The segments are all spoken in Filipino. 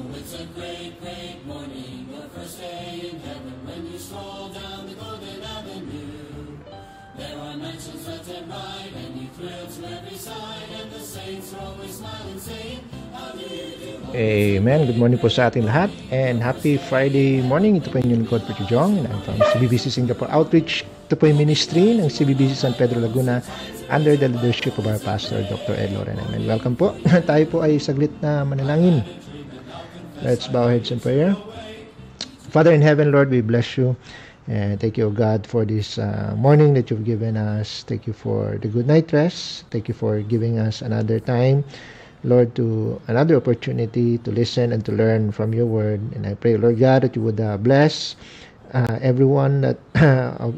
It's a great, great morning, the first day in heaven, when you stroll down the golden avenue. There are mansions left and right, and you thrill to every side, and the saints are always smiling, saying, how do you do? Amen. Good morning po sa ating lahat, and happy Friday morning. Ito po yung lingkod, Peter Jong, and I'm from CBBC Singapore Outreach. Ito po yung ministry ng CBBC San Pedro Laguna under the leadership of our pastor, Dr. Ed Loren. Amen. Welcome po. Tayo po ay saglit na manalangin. Let's bow our heads in prayer. Father in heaven, Lord, we bless you. And thank you, God, for this morning that you've given us. Thank you for the good night rest. Thank you for giving us another time, Lord, to another opportunity to listen and to learn from your word. And I pray, Lord God, that you would bless everyone that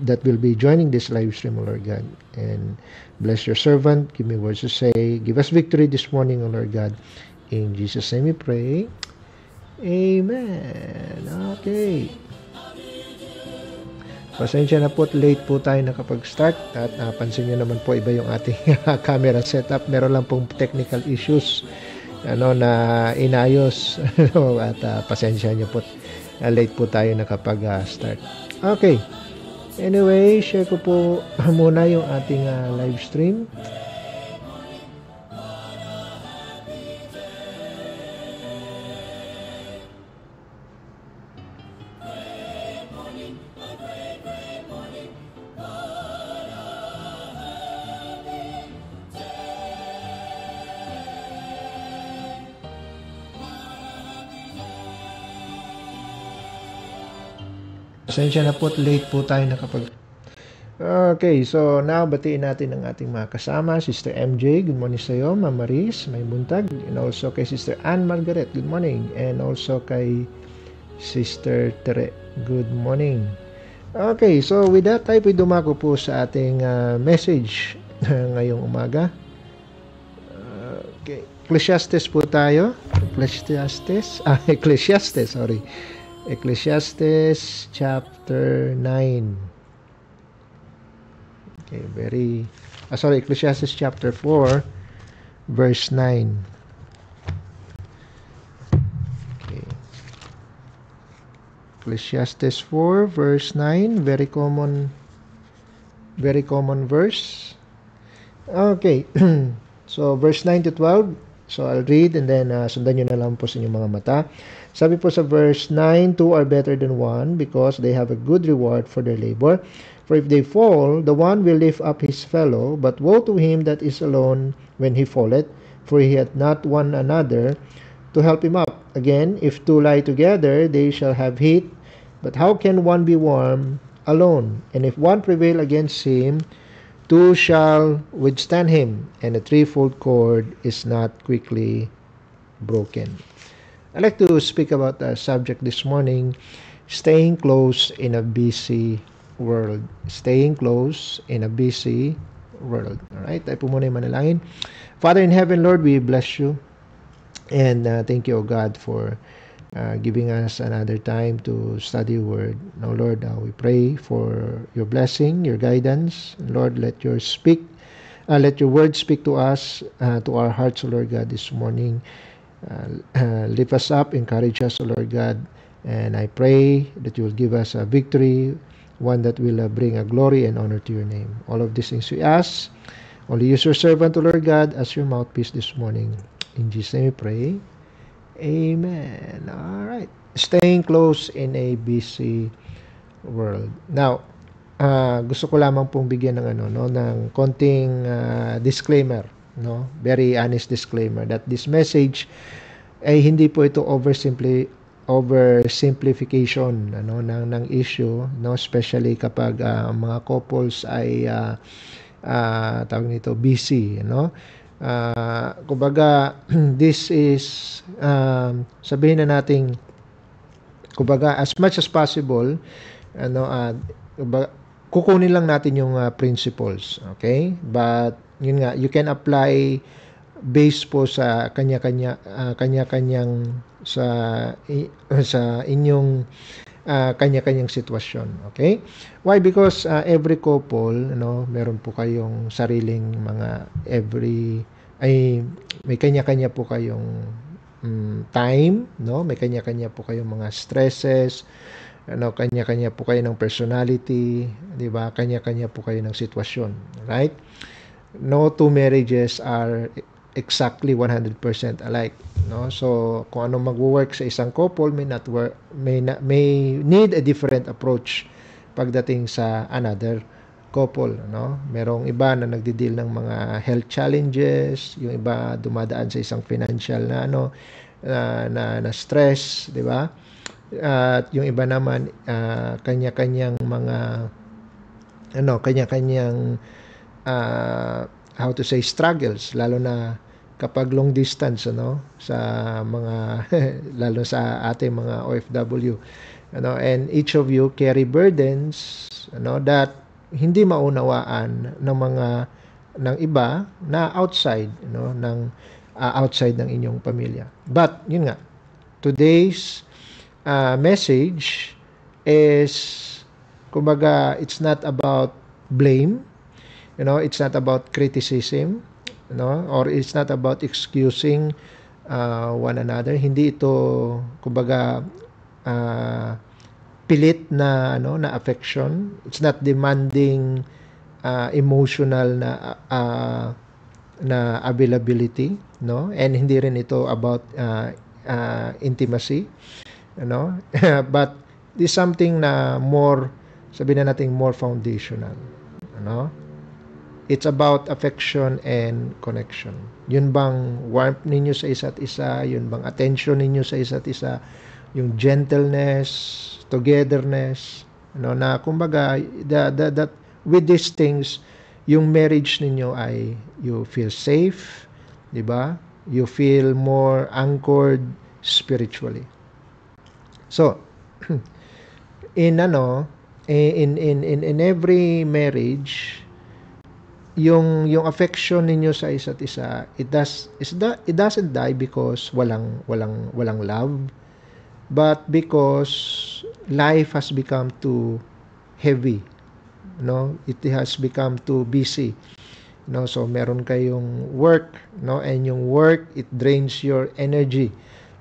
that will be joining this live stream, Lord God. And bless your servant. Give me words to say. Give us victory this morning, Lord God. In Jesus' name we pray. Amen. Okay. Pasensya na po, late po tayo nakapag-start at pansin nyo naman po iba yung ating camera setup. Meron lang pong technical issues na inayos at pasensya nyo po, late po tayo nakapag-start. Okay. Anyway, share ko po muna yung ating live stream. Pasensya na po, late po tayo nakapag... Okay, so now batiin natin ang ating mga kasama. Sister MJ, good morning sa iyo. Ma'am Maris, may buntag. And also kay Sister Ann Margaret, good morning. And also kay Sister Tere, good morning. Okay, so with that, tayo po'y dumako po sa ating message ngayong umaga. Okay, Ecclesiastes po tayo. Ecclesiastes, sorry. Ecclesiastes chapter 9. Okay, Ecclesiastes chapter 4 verse 9. Okay. Ecclesiastes 4 verse 9, very common verse. Okay. So verse 9 to 12. So I'll read and then sundan nyo na lang po sa inyong mga mata. Sabi po sa verse 9, two are better than one because they have a good reward for their labor. For if they fall, the one will lift up his fellow, but woe to him that is alone when he falleth, for he hath not one another to help him up. Again, if two lie together, they shall have heat, but how can one be warm alone? And if one prevail against him, two shall withstand him, and a threefold cord is not quickly broken. I'd like to speak about the subject this morning, staying close in a busy world. Staying close in a busy world. Alright, tayo po muna yung manalangin. Father in heaven, Lord, we bless you. And thank you, O God, for giving us another time to study your word. Now, Lord, we pray for your blessing, your guidance. Lord, let your word speak to us, to our hearts, O Lord God, this morning. Lift us up, encourage us, O Lord God, and I pray that you will give us a victory, one that will bring a glory and honor to your name. All of these things we ask. Only use your servant, O Lord God, as your mouthpiece this morning. In Jesus' name we pray. Amen. All right. Staying close in a busy world. Now, gusto ko lamang pong bigyan ng konting disclaimer. No, very honest disclaimer that this message ay hindi po ito oversimplification ng issue, no, especially kapag mga couples ay tawag nito busy, kumbaga this is sabihin na nating kumbaga as much as possible kukunin lang natin yung principles, okay, but yun nga, you can apply based po sa kanya-kanyang sa inyong kanya-kanyang sitwasyon, okay? Why? Because every couple, meron po kayong sariling mga may kanya-kanya po kayong time, no? May kanya-kanya po kayong mga stresses, kanya-kanya po kayo ng personality, 'di ba? Kanya-kanya po kayo ng sitwasyon, right? No two marriages are exactly 100% alike, no? So kung ano magwo-work sa isang couple may not work, may need a different approach pagdating sa another couple, no? Merong iba na nagdi-deal ng mga health challenges, yung iba dumadaan sa isang financial na na stress, 'di ba? At yung iba naman kanya-kanyang mga kanya-kanyang how to say struggles, lalo na kapag long distance sa mga lalo sa ating mga OFW, and each of you carry burdens that hindi maunawaan ng iba na outside outside ng inyong pamilya. But yun nga, today's message is, kumbaga, it's not about blame, it's not about criticism, or it's not about excusing one another. Hindi ito, kumbaga, pilit na na affection. It's not demanding emotional na availability, and hindi rin ito about intimacy, but this something na more, sabihin na natin, more foundational, it's about affection and connection. Yun bang warmth ninyo sa isa't isa, yun bang attention ninyo sa isa't isa, yung gentleness, togetherness, na kumbaga that with these things yung marriage ninyo ay you feel safe, 'di ba? You feel more anchored spiritually. So in every marriage, yung affection ninyo sa isa't isa, it doesn't die because walang love, but because life has become too heavy, it has become too busy, so meron kayong work, and yung work, it drains your energy.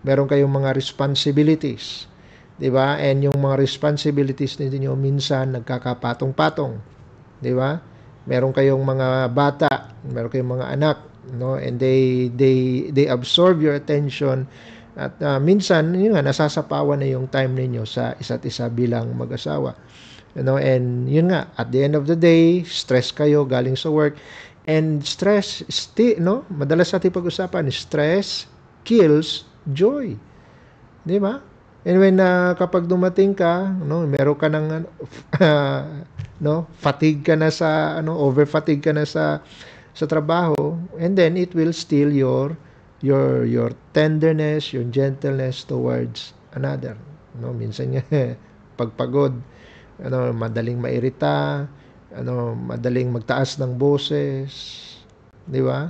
Meron kayong mga responsibilities, 'di ba? And yung mga responsibilities ninyo minsan nagkakapatong-patong, 'di ba? Meron kayong mga bata, meron kayong mga anak, and they absorb your attention, at minsan yun nga, nasasapawan na yung time ninyo sa isa't isa bilang mag-asawa, and yun nga, at the end of the day, stress kayo galing sa work, and stress madalas natin pag-usapan, stress kills joy, 'di ba? And when kapag dumating ka, meron ka ng fatigue ka na sa over fatigue ka na sa trabaho, and then it will steal your tenderness, your gentleness towards another. Minsan nga pagpagod, madaling mairita, madaling magtaas ng boses, 'di ba?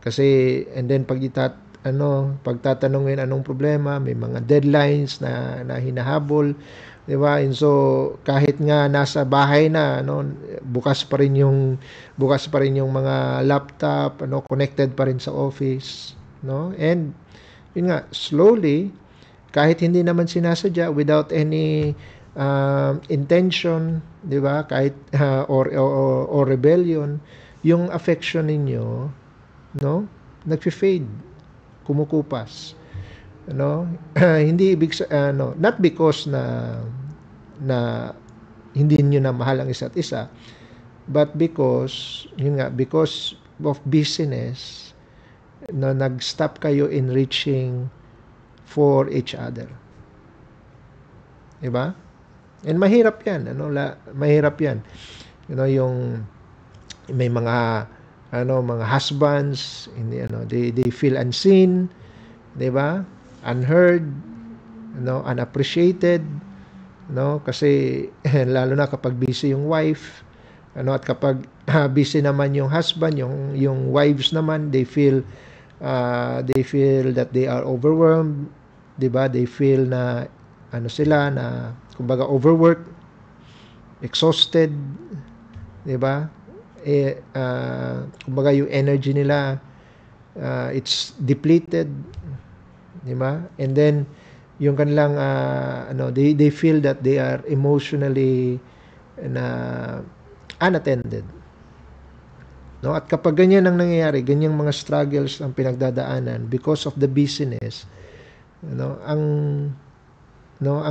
Kasi and then pagtatanungin anong problema, may mga deadlines na hinahabol, 'di ba? And so kahit nga nasa bahay na, bukas pa rin yung mga laptop, connected pa rin sa office, and yun nga, slowly, kahit hindi naman sinasadya, without any intention, 'di ba? Kahit or rebellion, yung affection ninyo, nagfi-fade, kumukupas, hindi ibig not because na hindi niyo na mahal ang isa't isa, but because because of busyness, nag-stop kayo in reaching for each other, diba? And mahirap yan, mahirap yan, yung may mga mga husbands, they feel unseen, 'di ba? Unheard, unappreciated, kasi lalo na kapag busy yung wife, at kapag busy naman yung husband, yung wives naman, they feel that they are overwhelmed, 'di ba? They feel na sila na kumbaga overworked, exhausted, 'di ba? Kumbaga yung energy nila, it's depleted, Di ba? And then, yung kanilang, they feel that they are emotionally unattended. No? At kapag ganyan ang nangyayari, ganyang mga struggles ang pinagdadaanan because of the busyness, ang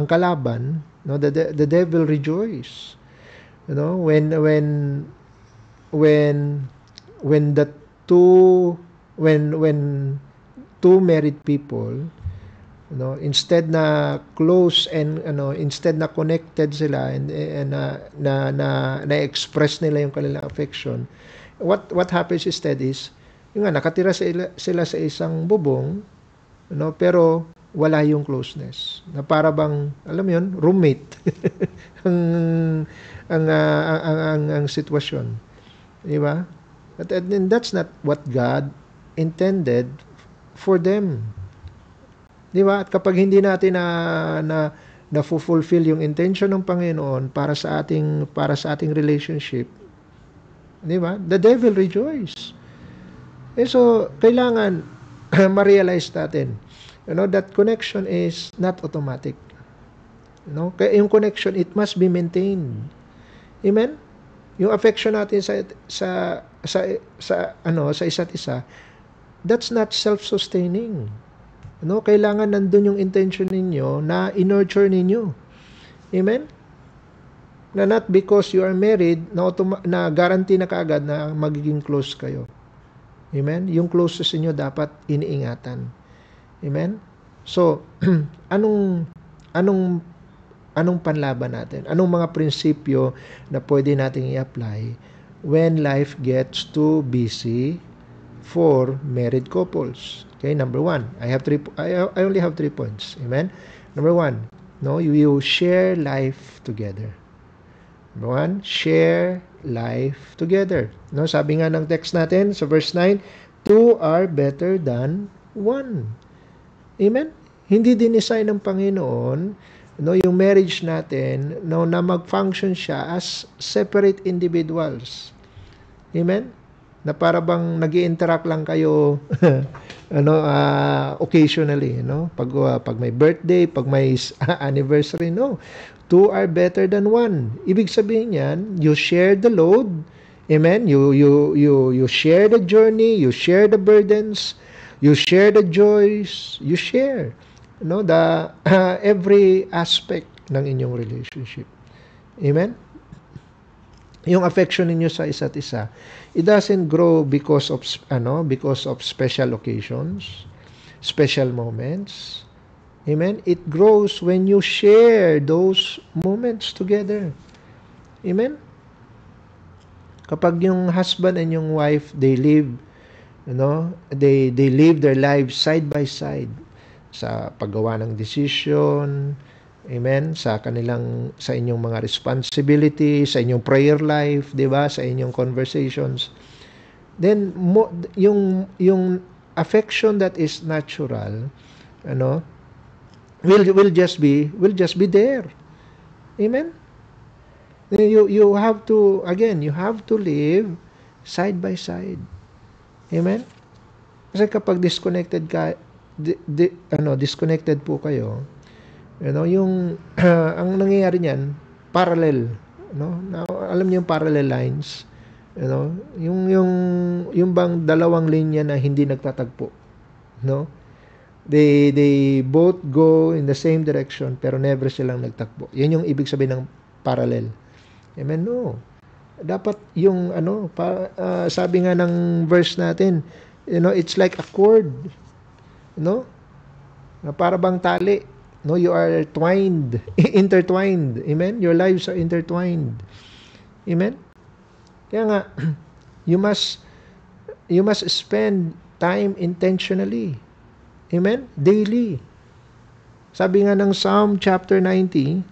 kalaban, the devil rejoice. When the when two married people, instead na close and instead na connected sila and na express nila yung kanilang affection, what happens instead is yung nakatira sila sa isang bubong, pero wala yung closeness, na para bang alam mo yun, roommate ang sitwasyon, di ba? And that's not what God intended for them. Di ba? At kapag hindi natin na fulfill yung intention ng Panginoon para sa ating relationship, di ba? The devil rejoice. So kailangan ma-realize natin, that connection is not automatic. Kaya yung connection, it must be maintained. Amen? Yung affection natin sa isa't isa, that's not self-sustaining. Kailangan nandun yung intention ninyo na in-nurture ninyo. Amen? Na not because you are married, na guarantee na kaagad na magiging close kayo. Amen? Yung closeness niyo dapat iniingatan. Amen? So, anong panlaban natin? Anong mga prinsipyo na pwede nating i-apply when life gets too busy for married couples? Okay, number 1. I only have 3 points. Amen? Number 1, you share life together. Number 1, share life together. Sabi nga ng text natin sa verse 9, 2 are better than 1. Amen? Hindi dinesign ng Panginoon yung marriage natin na mag-function siya as separate individuals. Amen? Na para bang nag-i-interact lang kayo occasionally, pag may birthday, pag may anniversary, no. 2 are better than 1. Ibig sabihin niyan, you share the load. Amen? You share the journey, you share the burdens, you share the joys, you share every aspect ng inyong relationship. Amen? Yung affection ninyo sa isa't isa, it doesn't grow because of special occasions, special moments. Amen? It grows when you share those moments together. Amen? Kapag yung husband and yung wife, they live their lives side by side sa paggawa ng decision, amen, sa inyong mga responsibility, sa inyong prayer life, 'di ba, sa inyong conversations, then yung affection that is natural, will just be there. Amen. You have to live side by side. Amen? Kasi kapag disconnected po kayo, yung ang nangyayari niyan, parallel, alam niyo yung parallel lines, yung bang dalawang linya na hindi nagtatagpo, they both go in the same direction pero never silang nagtakbo. Yan yung ibig sabihin ng parallel. Amen? No. Dapat yung sabi nga ng verse natin, it's like a cord, na para bang tali, you are twined, intertwined. Amen? Your lives are intertwined. Amen? Kaya nga, you must spend time intentionally. Amen? Daily. Sabi nga ng Psalm chapter 90,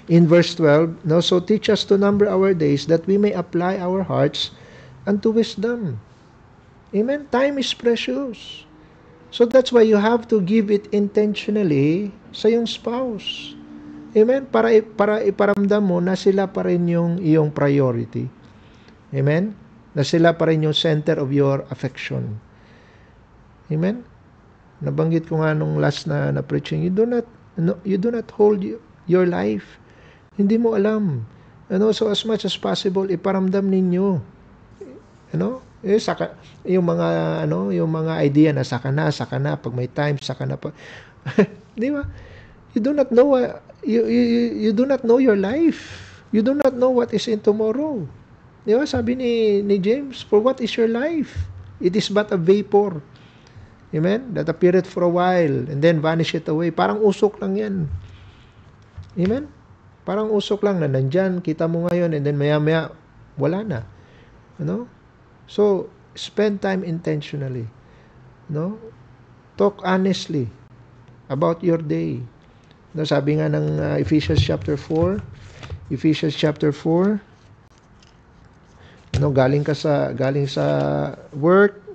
in verse 12, so teach us to number our days that we may apply our hearts unto wisdom. Amen? Time is precious. So that's why you have to give it intentionally sa iyong spouse. Amen? Para iparamdam mo na sila pa rin yung iyong priority. Amen? Na sila pa rin yung center of your affection. Amen? Nabanggit ko nga nung last na preaching, you do not hold your life. Hindi mo alam. So as much as possible, iparamdam ninyo. Yung mga idea na saka na, pag may time, saka na pa. Di ba? You do not know, you do not know your life. You do not know what is in tomorrow. Di ba? Sabi ni James, for what is your life? It is but a vapor. Amen? That appeareth for a while and then vanisheth away. Parang usok lang yan. Amen? Parang usok lang na nandyan, kita mo ngayon, and then maya-maya, wala na. So, spend time intentionally. Talk honestly about your day. Sabi nga ng Ephesians chapter 4, galing sa work,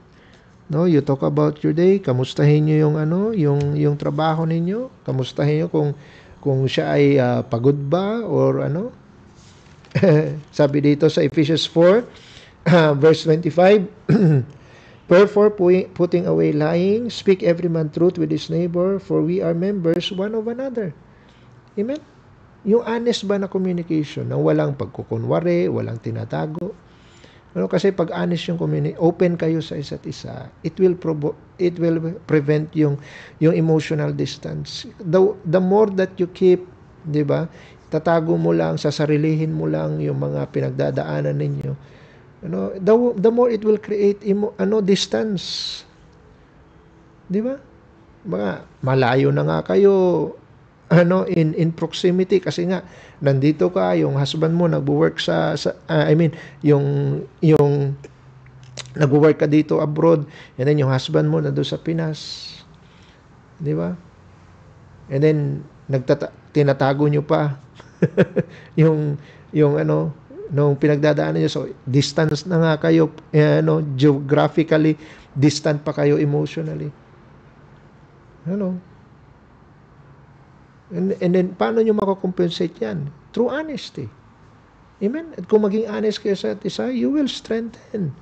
you talk about your day, kamustahin niyo yung trabaho ninyo, kamustahin niyo kung siya ay pagod ba or Sabi dito sa Ephesians 4 verse 25, wherefore putting away lying, speak every man truth with his neighbor, for we are members one of another. Amen? Yung honest ba na communication, na walang pagkukunwari, walang tinatago. Kasi pag honest yung open kayo sa isa't isa, it will prevent yung emotional distance. The more that you keep, 'di ba? Tatago mo lang, sasarilihin mo lang yung mga pinagdadaanan ninyo. The more it will create distance. 'Di ba? Malayo na nga kayo in proximity kasi nga nandito ka, yung husband mo nagwo-work yung nagwo-work ka dito abroad, and then yung husband mo nandoon sa Pinas. 'Di ba? And then tinatago nyo pa yung nung pinagdadaanan niyo. So distance na nga kayo, geographically distant pa kayo emotionally. And then, paano nyo makakompensate yan? Through honesty. Amen? At kung maging honest kayo sa isa, you will strengthen.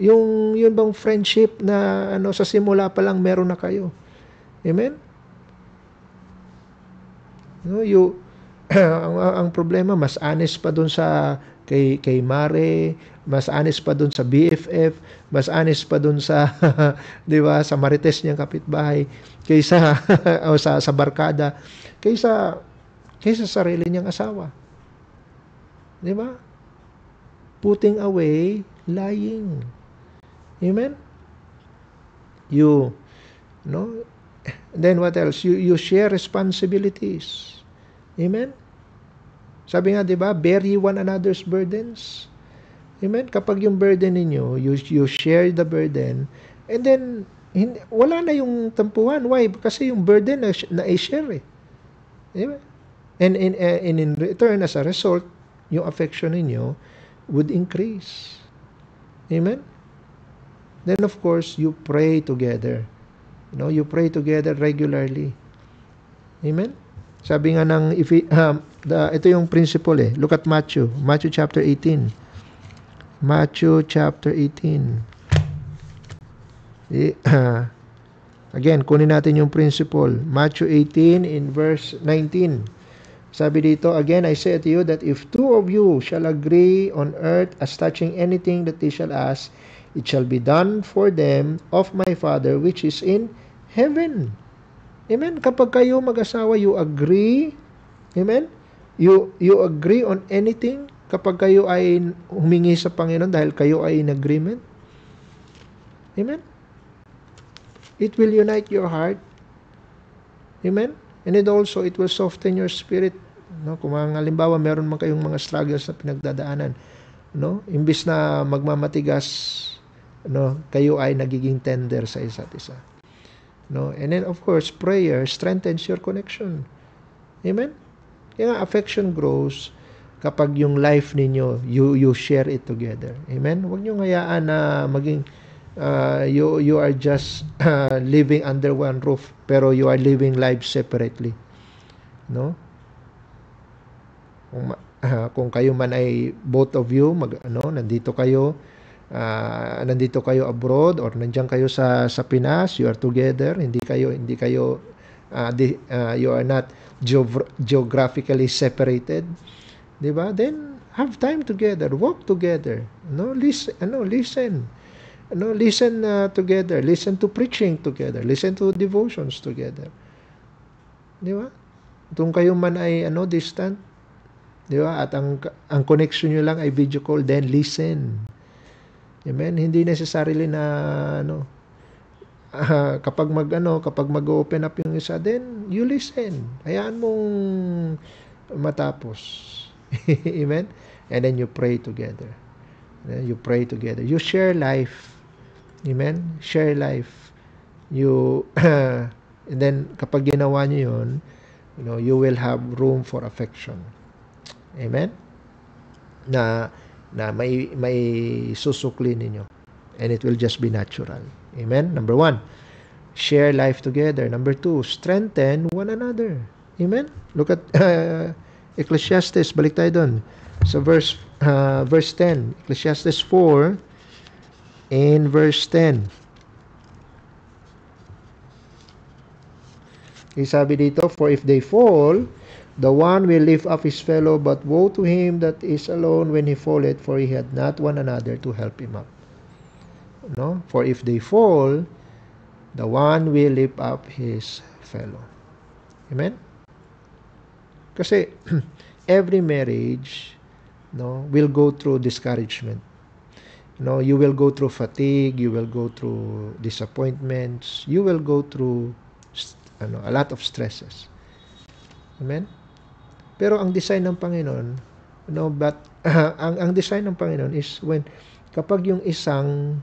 Yung bang friendship na sa simula pa lang meron na kayo. Amen? Ang problema, mas honest pa dun sa kay Mare, mas honest pa dun sa BFF, mas honest pa dun sa 'di ba, sa marites niyang kapitbahay, kaysa o sa barkada, kaysa sarili niyang asawa. 'Di ba? Putting away lying. Amen? Then what else? You share responsibilities. Amen? Sabi nga, 'di ba, bear ye one another's burdens. Amen? Kapag yung burden ninyo, you share the burden, and then wala na yung tampuhan. Why? Kasi yung burden na i-share . Diba? And in return, as a result, yung affection ninyo would increase. Amen? Then of course, you pray together. You pray together regularly. Amen? Sabi nga ng ito yung principle . Look at Matthew chapter 18. Matthew chapter 18. Again, kunin natin yung principle. Matthew 18 in verse 19. Sabi dito, again, I say to you that if two of you shall agree on earth as touching anything that they shall ask, it shall be done for them of my Father which is in heaven. Amen? Kapag kayo mag-asawa, you agree. Amen? You agree on anything kapag kayo ay humingi sa Panginoon dahil kayo ay in agreement. Amen? It will unite your heart. Amen? And it will soften your spirit. Kung halimbawa meron man kayong mga struggles na pinagdadaanan, imbis na magmamatigas, kayo ay nagiging tender sa isa't isa. And then of course, prayer strengthens your connection. Amen? Kaya affection grows kapag yung life ninyo, you share it together. Amen? Huwag nyo hayaan na maging you are just living under one roof, pero you are living lives separately. kung kayo man ay both of you nandito kayo abroad or nandiyan kayo sa Pinas, you are together, hindi kayo you are not geographically separated, 'di ba? Then have time together, walk together, listen together, listen to preaching together, listen to devotions together, 'di ba? Kung kayo man ay distant, 'di ba? At ang connection niyo lang ay video call, then listen. Amen. Hindi necessarily na kapag mag-open up yung isa, then you listen. Hayaan mong matapos. Amen. And then you pray together. You pray together. You share life. Amen. Share life. You and then kapag ginawa niyo 'yon, you will have room for affection. Amen. Na may susukli ninyo. And it will just be natural. Amen? Number 1, share life together. Number 2, strengthen one another. Amen? Look at Ecclesiastes. Balik tayo doon. Sa verse 10. Ecclesiastes 4 and verse 10. Sabi dito, for if they fall, the one will lift up his fellow, but woe to him that is alone when he falleth, for he had not one another to help him up. For if they fall, the one will lift up his fellow. Amen? Kasi every marriage will go through discouragement. You will go through fatigue, you will go through disappointments, you will go through a lot of stresses. Amen? Pero ang design ng Panginoon, ang design ng Panginoon is when kapag yung isang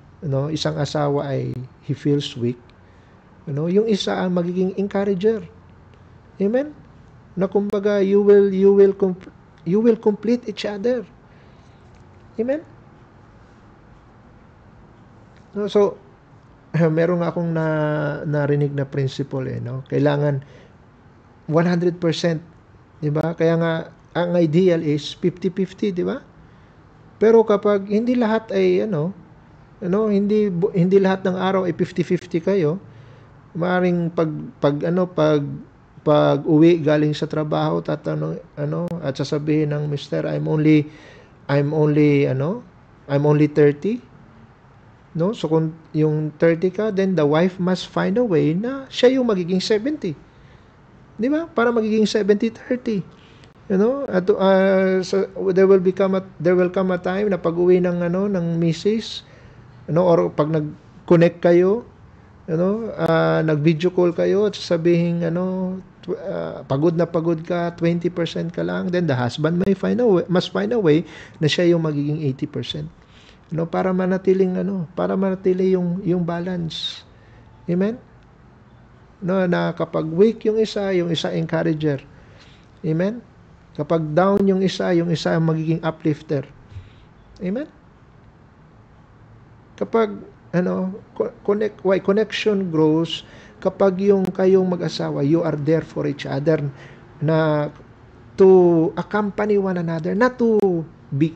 asawa ay he feels weak, yung isa ang magiging encourager. Amen? Na kumbaga you will complete each other. Amen? So meron akong narinig na principle kailangan 100%. Diba? Kaya nga, ang ideal is 50-50, di ba? Pero kapag hindi lahat ay, hindi lahat ng araw ay 50-50 kayo, maaaring pag uwi galing sa trabaho, at sasabihin ng mister, I'm only 30. So kung yung 30 ka, then the wife must find a way na siya yung magiging 70. Di ba? Para magiging 70-30. At there will come a time na pag-uwi ng misis, or pag nag-connect kayo, nag-video call kayo at sasabihin pagod na pagod ka, 20% ka lang, then the husband must find a way na siya yung magiging 80%. Para manatili yung balance. Amen? Na kapag weak yung isa encourager. Amen? Kapag down yung isa ang magiging uplifter. Amen? Kapag connection grows kapag yung kayong mag-asawa, you are there for each other na to accompany one another, not to be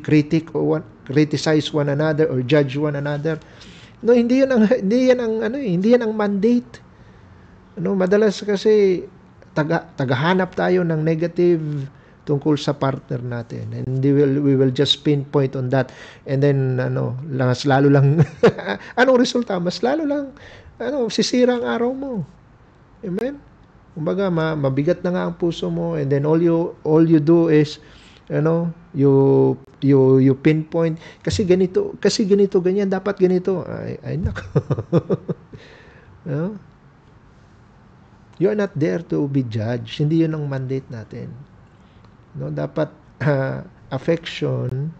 criticize one another or judge one another. Hindi yan ang mandate. Madalas kasi tagahanap tayo ng negative tungkol sa partner natin, and we will just pinpoint on that, and then mas lalo lang anong resulta? Mas lalo lang sisira ang araw mo. Amen? Kumbaga mabigat na nga ang puso mo, and then all you do is you pinpoint kasi ganito ganyan, dapat ganito, ay nako. You are not there to be judged. Hindi yun ang mandate natin. Dapat affection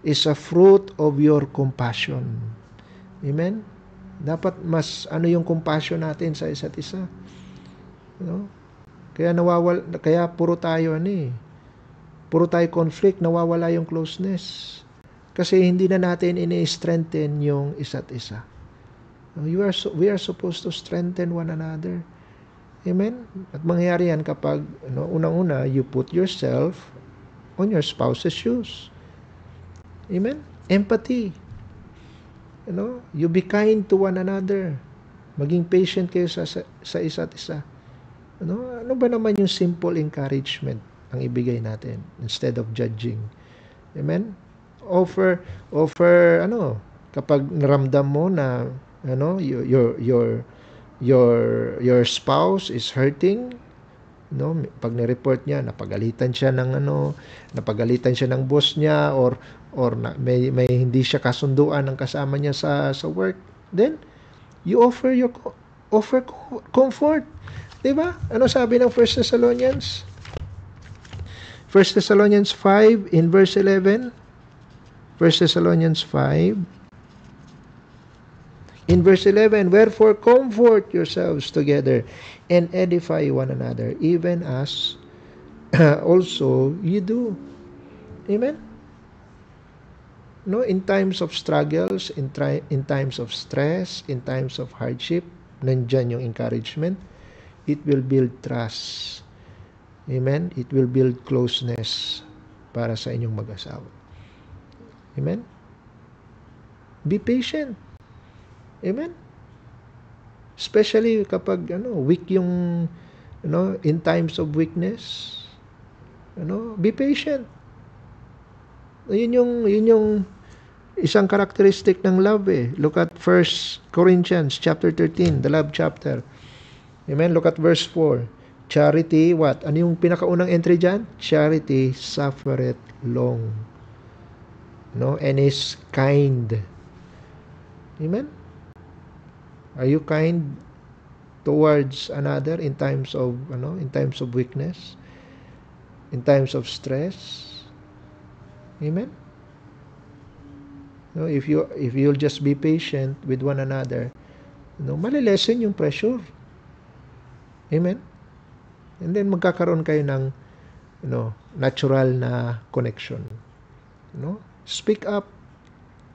is a fruit of your compassion. Amen? Dapat mas yung compassion natin sa isa't isa. Kaya puro tayo conflict, nawawala yung closeness. Kasi hindi na natin ini-strengthen yung isa't isa. We are supposed to strengthen one another. Amen? At mangyayari yan kapag, unang-una, you put yourself on your spouse's shoes. Amen? Empathy. You be kind to one another. Maging patient kayo sa isa't isa. Ano ba naman yung simple encouragement ang ibigay natin instead of judging? Amen? Offer, kapag naramdam mo na, your spouse is hurting, pag ni-report niya, napagalitan siya ng boss niya, or may hindi siya kasunduan ng kasama niya sa work, then you offer comfort. Diba? Ano sabi ng 1 Thessalonians? 1 Thessalonians 5 in verse 11. 1 Thessalonians 5 in verse 11, wherefore comfort yourselves together and edify one another, even as also you do. Amen? In times of struggles, in times of stress, in times of hardship, nandyan yung encouragement. It will build trust. Amen? It will build closeness para sa inyong mag-asawa. Amen? Be patient. Amen? Especially kapag weak yung in times of weakness. Be patient. Yun yung isang characteristic ng love eh. Look at 1 Corinthians chapter 13, the love chapter. Amen? Look at verse 4. Charity, what? Ano yung pinakaunang entry dyan? Charity suffereth long. And is kind. Amen? Are you kind towards another in times of weakness? In times of stress? Amen? If you'll just be patient with one another, malilesen yung pressure. Amen? And then magkakaroon kayo ng natural na connection. Speak up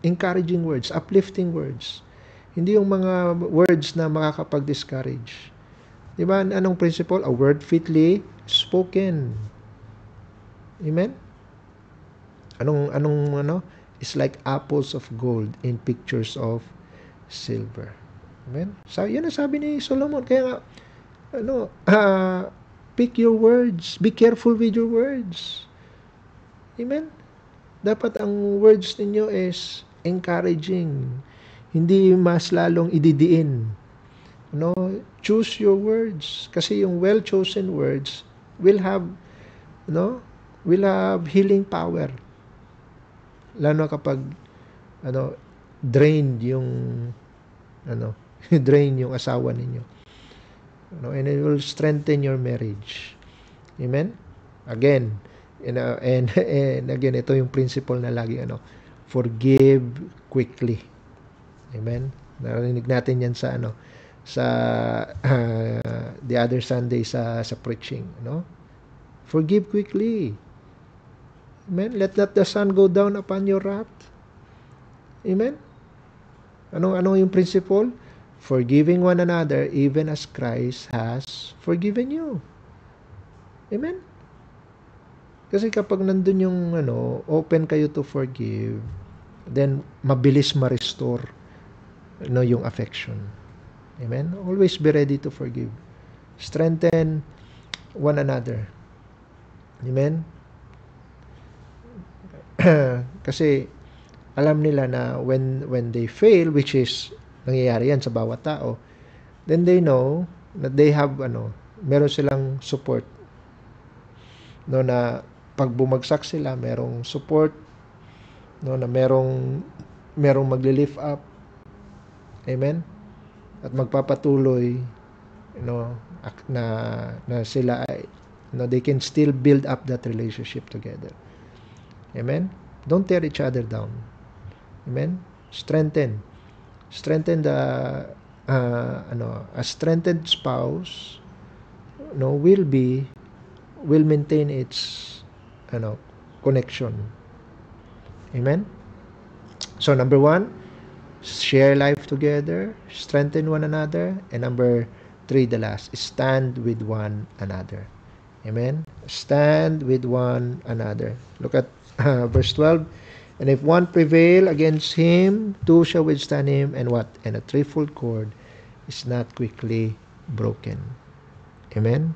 encouraging words, uplifting words. Hindi yung mga words na makakapag-discourage. Diba? Anong principle? A word fitly spoken. Amen? Anong it's like apples of gold in pictures of silver. Amen? So, yan ang sabi ni Solomon. Kaya nga, pick your words. Be careful with your words. Amen? Dapat ang words ninyo is encouraging. Hindi mas lalong ididiin. Choose your words. Kasi yung well-chosen words will have healing power. Lalo kapag drained yung drain yung asawa ninyo. And it will strengthen your marriage. Amen? Again, and again, ito yung principle na lagi, forgive quickly. Amen? Narinig natin yan sa, the other Sunday sa preaching, Forgive quickly. Amen? Let not the sun go down upon your wrath. Amen? Ano yung principle? Forgiving one another even as Christ has forgiven you. Amen? Kasi kapag nandun yung open kayo to forgive, then mabilis ma-restore yung affection. Amen? Always be ready to forgive. Strengthen one another. Amen? Kasi alam nila na when they fail, which is nangyayari yan sa bawat tao, then they know that they have meron silang support. Na pag bumagsak sila, merong support, na merong magli-lift up. Amen? At magpapatuloy na sila ay they can still build up that relationship together. Amen? Don't tear each other down. Amen? Strengthen the a strengthened spouse will maintain its connection. Amen? So number 1, share life together, strengthen one another, and number 3, the last, stand with one another. Amen? Stand with one another. Look at verse 12. And if one prevail against him, two shall withstand him, and what? And a threefold cord is not quickly broken. Amen?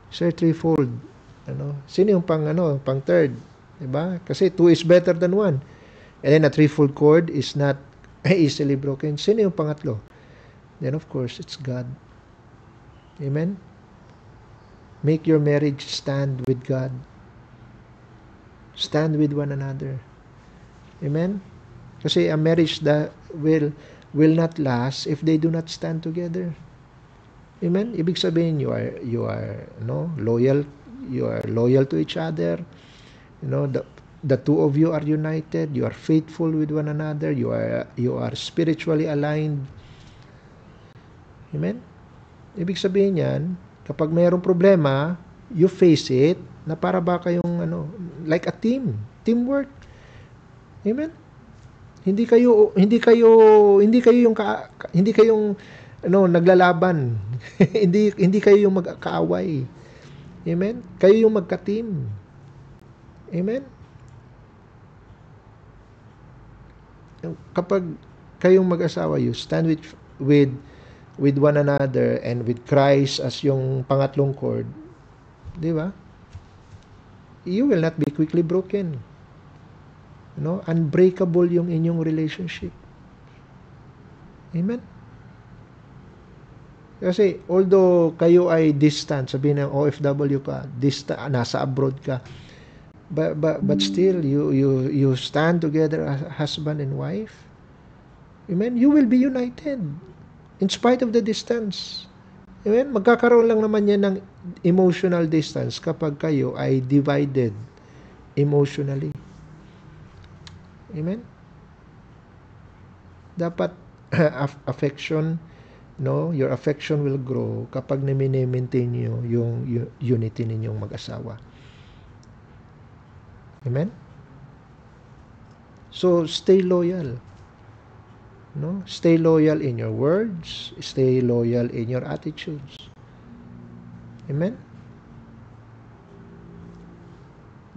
Sir, threefold. Sino yung pang third? Diba? Kasi two is better than one. And then a threefold cord is not easily broken. Sino yung pangatlo? Then of course, it's God. Amen? Make your marriage stand with God. Stand with one another. Amen? Kasi a marriage that will not last if they do not stand together. Amen? Ibig sabihin, you are loyal. You are loyal to each other. The two of you are united. You are faithful with one another. You are spiritually aligned. Amen? Ibig sabihin yan, kapag mayroong problema, you face it na para ba kayong like a teamwork. Amen? Hindi kayong naglalaban. hindi kayo yung magkaaway. Amen? Kayo yung magka-team. Amen? Kapag kayong mag-asawa, you stand with one another and with Christ as yung pangatlong cord, di ba? You will not be quickly broken. Unbreakable yung inyong relationship. Amen? Kasi although kayo ay distant, sabihin ng OFW ka, nasa abroad ka, but still you stand together as husband and wife. Amen? You will be united in spite of the distance. Amen? Magkakaroon lang naman yan ng emotional distance kapag kayo ay divided emotionally. Amen? Dapat affection, your affection will grow kapag na-maintain nyo yung unity ninyong mag-asawa. Amen? So, stay loyal. Stay loyal in your words. Stay loyal in your attitudes. Amen?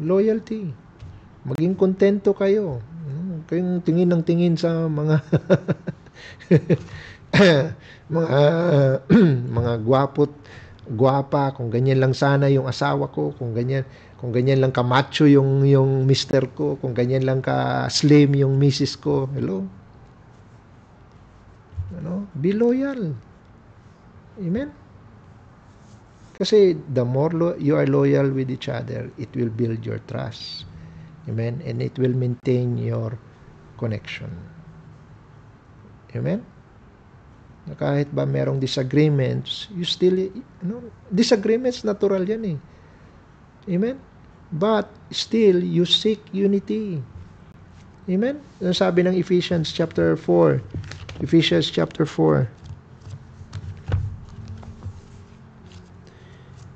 Loyalty. Maging kontento kayo. Kayong tingin ng tingin sa mga mga gwapa, kung ganyan lang sana yung asawa ko, kung ganyan lang ka-macho yung mister ko, kung ganyan lang ka-slim yung misis ko. Hello? Be loyal. Amen? Kasi the more you are loyal with each other, it will build your trust. Amen? And it will maintain your connection. Amen? Na kahit ba merong disagreements, you still, disagreements, natural yan eh. Amen? But still, you seek unity. Amen? Ano sabi ng Ephesians chapter 4? Ephesians chapter 4.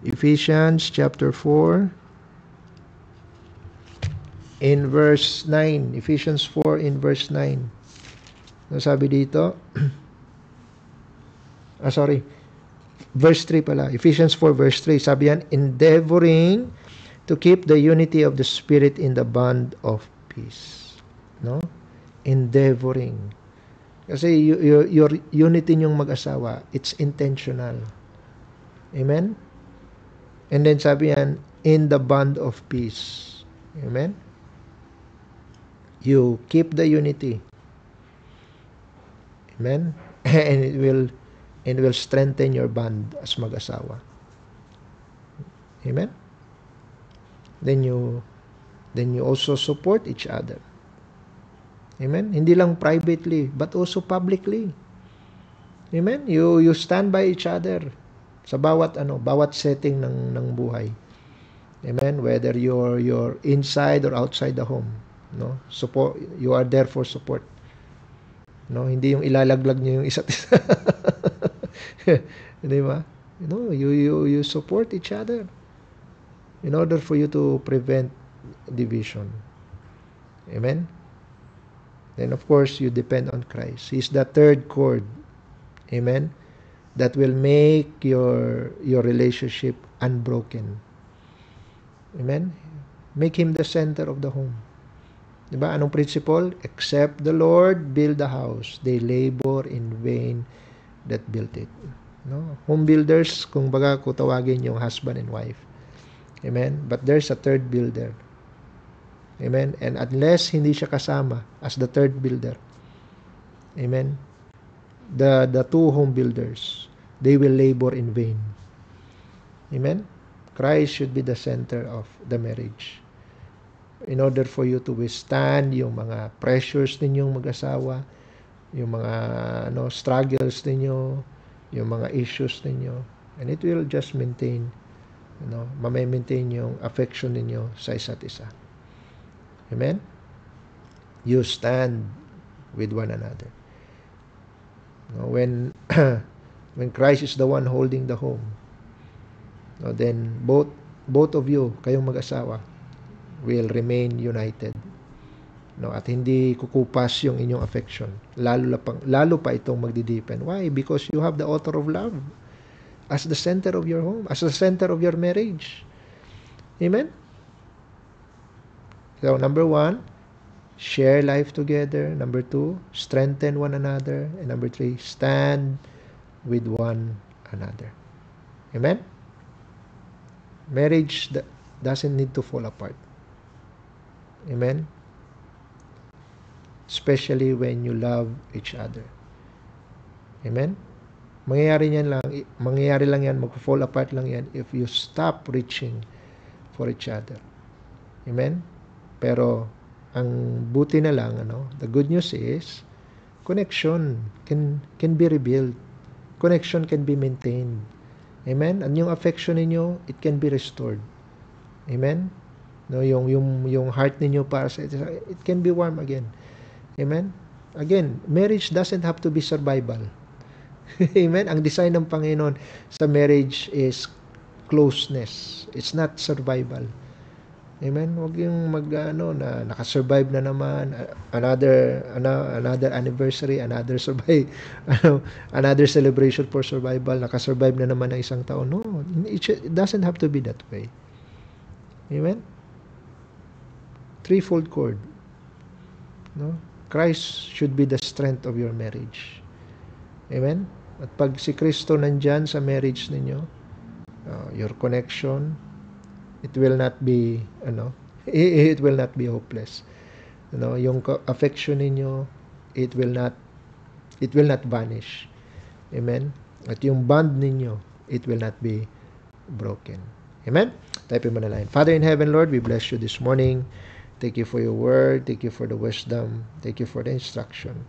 Ephesians chapter 4 in verse 9. Ephesians 4 in verse 9. Ano sabi dito? Verse 3 pala. Ephesians 4 verse 3. Sabi yan, endeavoring to keep the unity of the Spirit in the bond of peace. Endeavoring. Kasi your unity niyong mag-asawa, it's intentional. Amen? And then sabi yan, in the bond of peace. Amen? You keep the unity. Amen? And it will strengthen your bond as mag-asawa. Amen? Then you also support each other. Amen? Hindi lang privately, but also publicly. Amen? You stand by each other sa bawat setting ng buhay. Amen? Whether you're inside or outside the home, support, you are there for support. Hindi yung ilalaglag niyo yung isa't isa. Di ba? You support each other in order for you to prevent division. Amen? Then of course, you depend on Christ. He's the third cord. Amen? that will make your relationship unbroken. Amen? Make Him the center of the home. Diba? Anong principle? Except the Lord build the house, they labor in vain that built it. No? Home builders, kung baga kung tawagin yung husband and wife. Amen? But there's a third builder. Amen? And unless hindi siya kasama as the third builder, amen, the two home builders, they will labor in vain. Amen? Christ should be the center of the marriage. In order for you to withstand yung mga pressures ninyong mag-asawa, yung mga struggles ninyo, yung mga issues ninyo, and it will just maintain, ma-maintain yung affection ninyo sa isa't isa. Amen? You stand with one another. When Christ is the one holding the home, then both of you, kayong mag-asawa, will remain united. At hindi kukupas yung inyong affection. Lalo pa itong magdideepen. Why? Because you have the author of love as the center of your home, as the center of your marriage. Amen? So, number 1, share life together. Number 2, strengthen one another. And number 3, stand with one another. Amen? Marriage doesn't need to fall apart. Amen? Especially when you love each other. Amen? Mangyayari lang yan, mag-fall apart lang yan if you stop reaching for each other. Amen? Pero ang buti na lang, the good news is connection can be rebuilt. Connection can be maintained. Amen? And yung affection ninyo, it can be restored. Amen? Yung heart ninyo para sa it can be warm again. Amen? Again, marriage doesn't have to be survival. Amen? Ang design ng Panginoon sa marriage is closeness. It's not survival. Amen? Huwag yung na nakasurvive na naman, another anniversary, another another celebration for survival, nakasurvive na naman ng isang taon. No, it doesn't have to be that way. Amen? Threefold cord. No? Christ should be the strength of your marriage. Amen? At pag si Kristo nandyan sa marriage ninyo, your connection, it will not be it will not be hopeless. Yung affection ninyo, it will not vanish. Amen? At yung bond ninyo, it will not be broken. Amen? Type mo na line. Father in heaven, Lord, we bless you this morning. Thank you for your word. Thank you for the wisdom. Thank you for the instruction.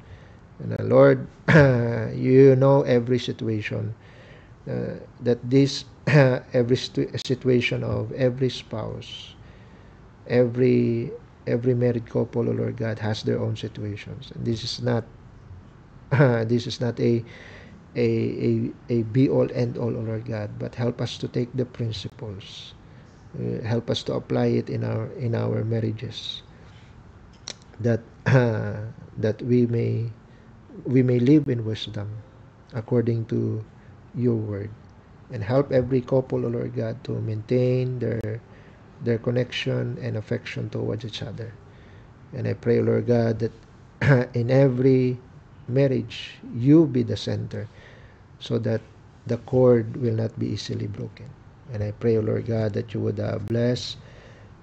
And Lord, you know every situation that this every situation of every spouse, every married couple, oh Lord God, has their own situations. And this is not a be all end all, oh Lord God, but help us to take the principles, help us to apply it in our marriages, that we may live in wisdom according to your word, and help every couple, O Lord God, to maintain their connection and affection towards each other. And I pray, O Lord God, that in every marriage you be the center, so that the cord will not be easily broken. And I pray, O Lord God, that you would bless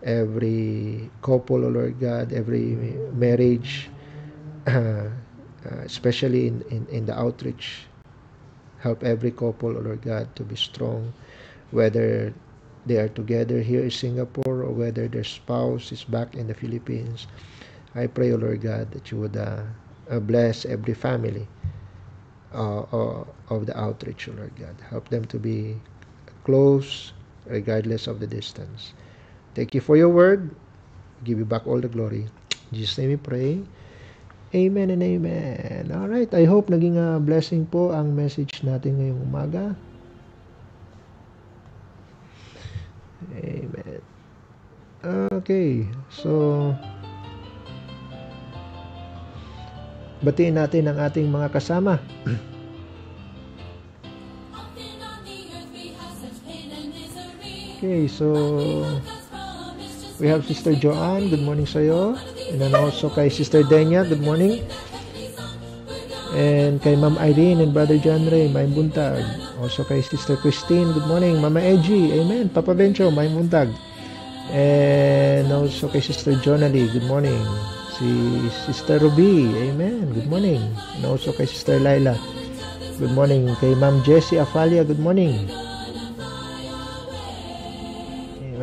every couple, O Lord God, every marriage, especially in the outreach. Help every couple, O Lord God, to be strong, whether they are together here in Singapore or whether their spouse is back in the Philippines. I pray, O Lord God, that you would bless every family of the outreach, O Lord God. Help them to be close regardless of the distance. Thank you for your word. Give you back all the glory. In Jesus' name we pray. Amen and amen. Alright, I hope naging blessing po ang message natin ngayong umaga. Amen. Okay, so batiin natin ang ating mga kasama. Okay, so we have Sister Joanne. Good morning sa'yo. And then also kay Sister Denya. Good morning. And kay Ma'am Irene and Brother John Ray, may buntag. Also kay Sister Christine, good morning. Mama Edgy, amen. Papa Bencho, may buntag. And also kay Sister Jonalie, good morning. Si Sister Ruby, amen. Good morning. And also kay Sister Laila, good morning. Kay Ma'am Jessie Afalia, good morning.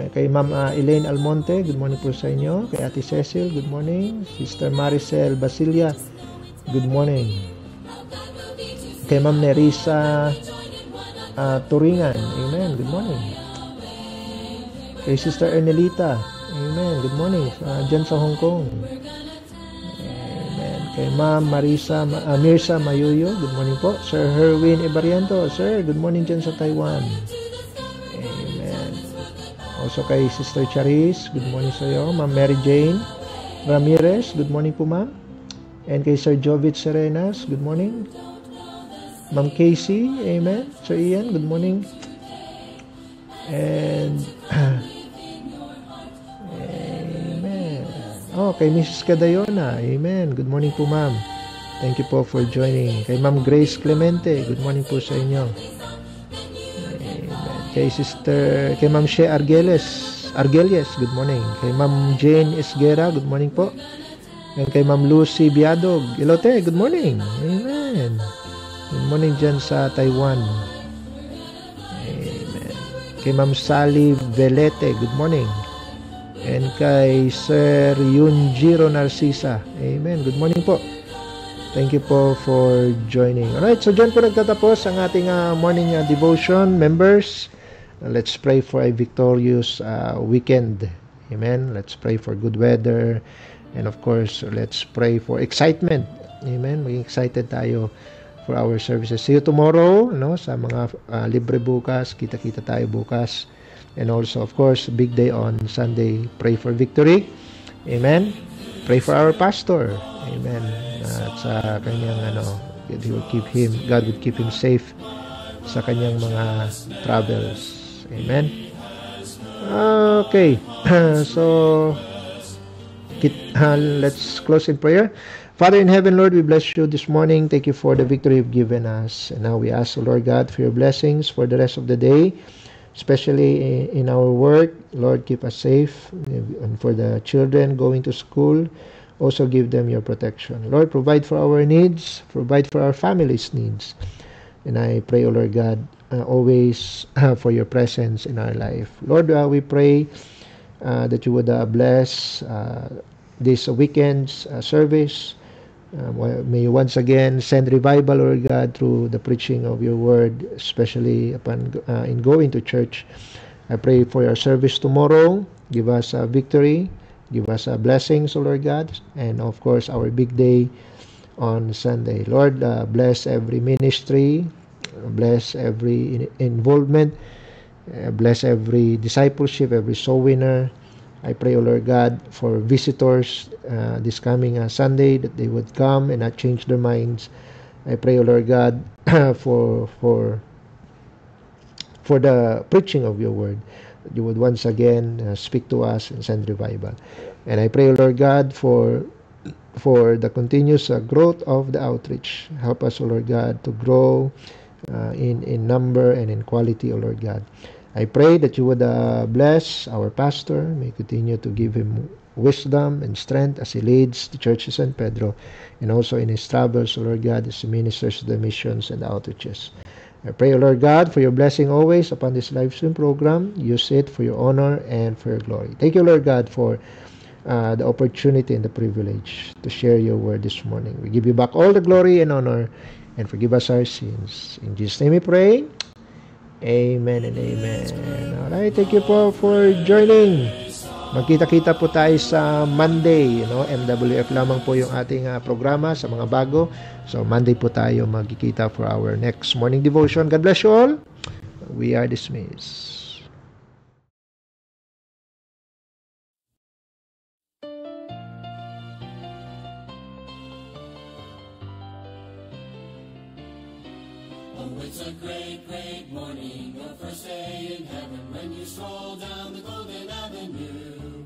Kay Ma'am Elaine Almonte, good morning po sa inyo. Kay Ate Cecil, good morning. Sister Maricel Basilia, good morning. Kay Ma'am Nerissa Turingan, amen, good morning. Kay Sister Ernelita, amen, good morning, dyan sa Hong Kong. Amen. Kay Ma'am Mirsa Mayuyo, good morning po. Sir Herwin Ibariento, sir, good morning dyan sa Taiwan. Amen. Also kay Sister Charis, good morning sa iyo. Ma'am Mary Jane Ramirez, good morning po ma'am. And kay Sir Jovit Serenas, good morning. Ma'am Casey, amen. Sir Ian, good morning. And amen. Oh, kay Mrs. Cadayona, amen. Good morning po ma'am. Thank you po for joining. Kay Ma'am Grace Clemente, good morning po sa inyo. Amen. Kay Ma'am Shea Argelies, good morning. Kay Ma'am Jane Esguera, good morning po. And kay Ma'am Lucy Biadog, Elote, good morning. Amen. Good morning dyan sa Taiwan. Amen. Kay Ma'am Sally Velete, good morning. And kay Sir Yunjiro Narcisa, amen. Good morning po. Thank you po for joining. Alright, so dyan po nagtatapos ang ating morning devotion. Members, let's pray for a victorious weekend. Amen. Let's pray for good weather. And of course, let's pray for excitement. Amen. Maging excited tayo for our services. See you tomorrow, no? Sa mga libre bukas, kita-kita tayo bukas. And also, of course, big day on Sunday. Pray for victory. Amen. Pray for our pastor. Amen. At sa kanyang God would keep him safe sa kanyang mga travels. Amen. Okay. So let's close in prayer. Father in heaven, Lord, we bless you this morning. Thank you for the victory you've given us. And now we ask, Lord God, for your blessings for the rest of the day, especially in our work. Lord, keep us safe. And for the children going to school, also give them your protection. Lord, provide for our needs, provide for our family's needs. And I pray, O Lord God, always for your presence in our life. Lord, we pray that you would bless this weekend's service. May you once again send revival, Lord God, through the preaching of your word, especially upon in going to church. I pray for your service tomorrow. Give us victory. Give us blessings, O Lord God. And of course, our big day on Sunday. Lord, bless every ministry. Bless every involvement. Bless every discipleship, every soul winner. I pray, O Lord God, for visitors this coming Sunday, that they would come and not change their minds. I pray, O Lord God, for the preaching of your word, that you would once again speak to us and send revival. And I pray, O Lord God, for the continuous growth of the outreach. Help us, O Lord God, to grow in number and in quality, O Lord God. I pray that you would bless our pastor. May continue to give him wisdom and strength as he leads the Church of San Pedro, and also in his travels, O Lord God, as he ministers to the missions and the outreaches. I pray, O Lord God, for your blessing always upon this live stream program. Use it for your honor and for your glory. Thank you, Lord God, for the opportunity and the privilege to share your word this morning. We give you back all the glory and honor, and forgive us our sins. In Jesus' name we pray. Amen and amen. Alright, thank you po for joining. Magkita-kita po tayo sa Monday. MWF lamang po yung ating programa sa mga bago. So, Monday po tayo magkikita for our next morning devotion. God bless you all. We are dismissed. Oh, it's a great, great morning, your first day in heaven, when you stroll down the golden avenue.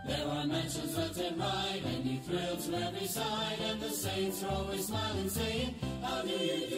There are mansions left and right, and you thrill to every side, and the saints are always smiling, saying, how do you do?